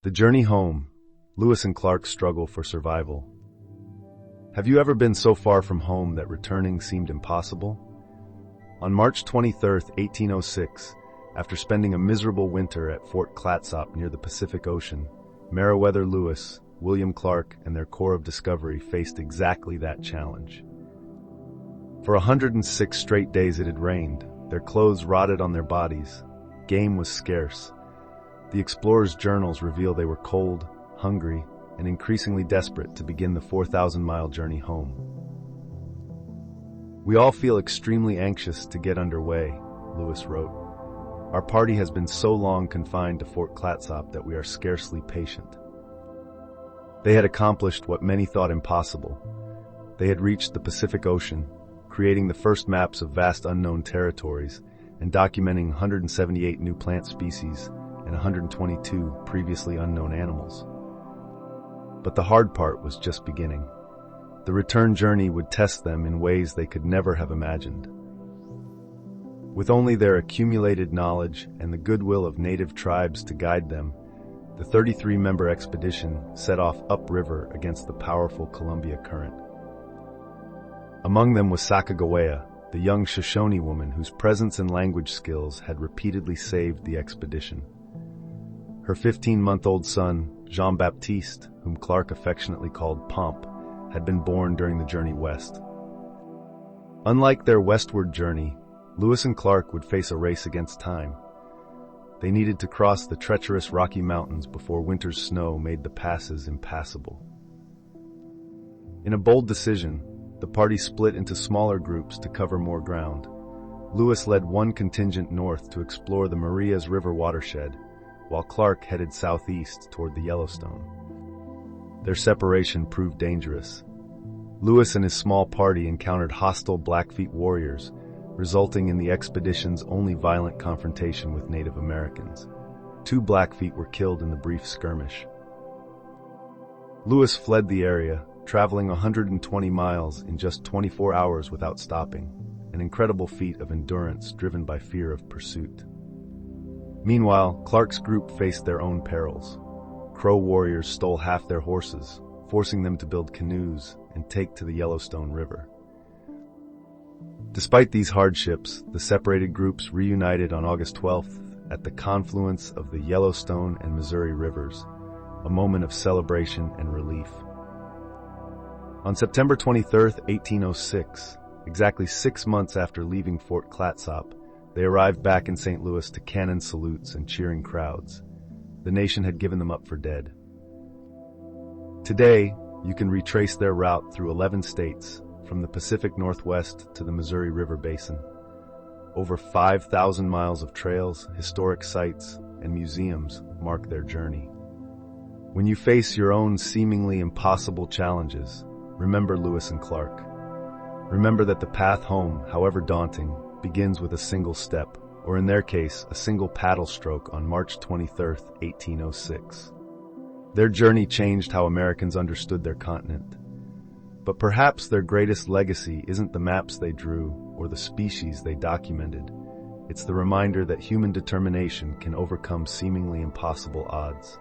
The journey home, Lewis and Clark's struggle for survival. Have you ever been so far from home that returning seemed impossible? On March 23, 1806, after spending a miserable winter at Fort Clatsop near the Pacific Ocean, Meriwether Lewis, William Clark, and their Corps of Discovery faced exactly that challenge. For 106 straight days it had rained, their clothes rotted on their bodies, game was scarce. The explorers' journals reveal they were cold, hungry, and increasingly desperate to begin the 4,000-mile journey home. "We all feel extremely anxious to get underway," Lewis wrote. "Our party has been so long confined to Fort Clatsop that we are scarcely patient." They had accomplished what many thought impossible. They had reached the Pacific Ocean, creating the first maps of vast unknown territories and documenting 178 new plant species and 122 previously unknown animals. But the hard part was just beginning. The return journey would test them in ways they could never have imagined. With only their accumulated knowledge and the goodwill of native tribes to guide them, the 33-member expedition set off upriver against the powerful Columbia Current. Among them was Sacagawea, the young Shoshone woman whose presence and language skills had repeatedly saved the expedition. Her 15-month-old son, Jean-Baptiste, whom Clark affectionately called Pomp, had been born during the journey west. Unlike their westward journey, Lewis and Clark would face a race against time. They needed to cross the treacherous Rocky Mountains before winter's snow made the passes impassable. In a bold decision, the party split into smaller groups to cover more ground. Lewis led one contingent north to explore the Marias River watershed, while Clark headed southeast toward the Yellowstone. Their separation proved dangerous. Lewis and his small party encountered hostile Blackfeet warriors, resulting in the expedition's only violent confrontation with Native Americans. 2 Blackfeet were killed in the brief skirmish. Lewis fled the area, traveling 120 miles in just 24 hours without stopping, an incredible feat of endurance driven by fear of pursuit. Meanwhile, Clark's group faced their own perils. Crow warriors stole half their horses, forcing them to build canoes and take to the Yellowstone River. Despite these hardships, the separated groups reunited on August 12th at the confluence of the Yellowstone and Missouri rivers, a moment of celebration and relief. On September 23, 1806, exactly 6 months after leaving Fort Clatsop, they arrived back in St. Louis to cannon salutes and cheering crowds. The nation had given them up for dead. Today, you can retrace their route through 11 states, from the Pacific Northwest to the Missouri River Basin. Over 5,000 miles of trails, historic sites, and museums mark their journey. When you face your own seemingly impossible challenges, remember Lewis and Clark. Remember that the path home, however daunting, begins with a single step, or in their case, a single paddle stroke on March 23, 1806. Their journey changed how Americans understood their continent. But perhaps their greatest legacy isn't the maps they drew or the species they documented. It's the reminder that human determination can overcome seemingly impossible odds.